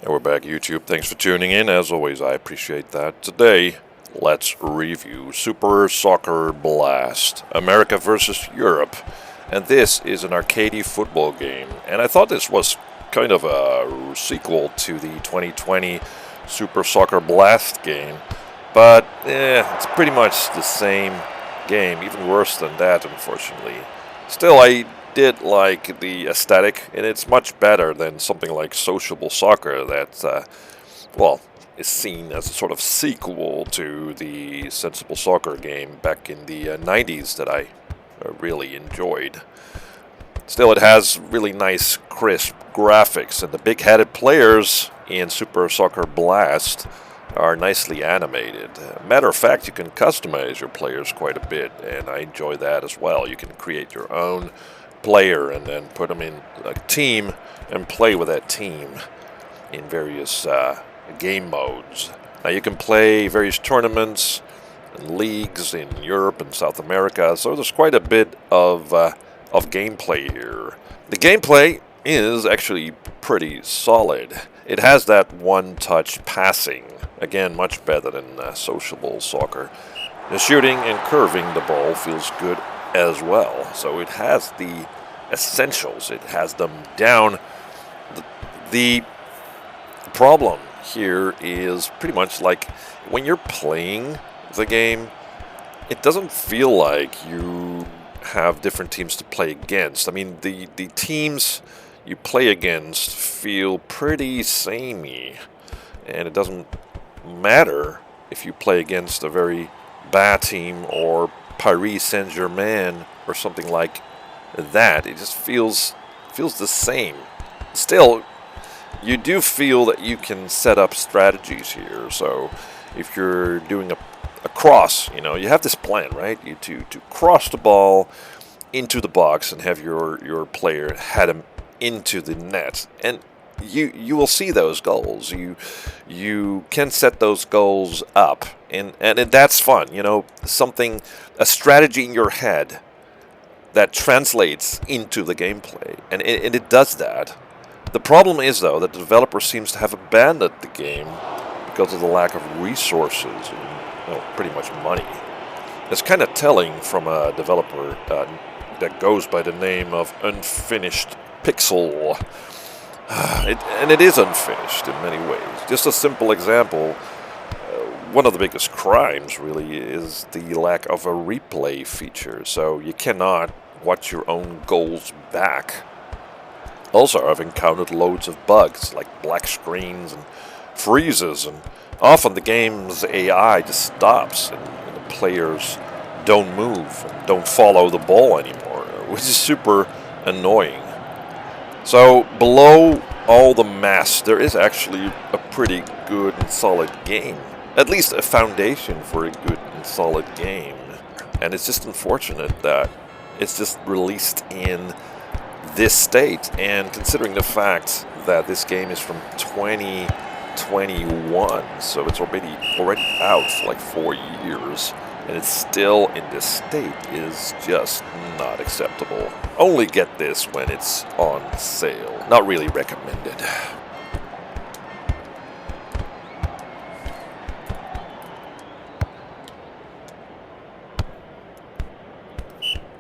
And we're back, YouTube. Thanks for tuning in. As always, I appreciate that. Today, let's review Super Soccer Blast, America versus Europe. And this is an arcade football game. And I thought this was kind of a sequel to the 2020 Super Soccer Blast game. But, it's pretty much the same game, even worse than that, unfortunately. Still, I did like the aesthetic, and it's much better than something like Sociable Soccer that, is seen as a sort of sequel to the Sensible Soccer game back in the 90s that I really enjoyed. Still, it has really nice, crisp graphics, and the big-headed players in Super Soccer Blast are nicely animated. Matter of fact, you can customize your players quite a bit, and I enjoy that as well. You can create your own player and then put them in a team and play with that team in various game modes. Now you can play various tournaments and leagues in Europe and South America, so there's quite a bit of gameplay here. The gameplay is actually pretty solid. It has that one-touch passing, again much better than Sociable Soccer. The shooting and curving the ball feels good as well. So it has the essentials. It has them down. The problem here is pretty much like when you're playing the game, it doesn't feel like you have different teams to play against. I mean, the teams you play against feel pretty samey, and it doesn't matter if you play against a very bad team or Paris Saint-Germain or something like that. It just feels the same. Still, you do feel that you can set up strategies here. So if you're doing a cross, you have this plan, right? You to cross the ball into the box and have your player head him into the net. And you will see those goals. You can set those goals up, and that's fun. A strategy in your head that translates into the gameplay, and it does that. The problem is, though, that the developer seems to have abandoned the game because of the lack of resources and pretty much money. It's kind of telling from a developer that goes by the name of Unfinished Pixel. It is unfinished in many ways. Just a simple example, one of the biggest crimes really is the lack of a replay feature, so you cannot watch your own goals back. Also, I've encountered loads of bugs like black screens and freezes, and often the game's AI just stops and the players don't move and don't follow the ball anymore, which is super annoying. So, below all the mess, there is actually a pretty good and solid game. At least a foundation for a good and solid game. And it's just unfortunate that it's just released in this state. And considering the fact that this game is from 2021, so it's already out for like 4 years, and it's still in this state is just not acceptable. Only get this when it's on sale. Not really recommended.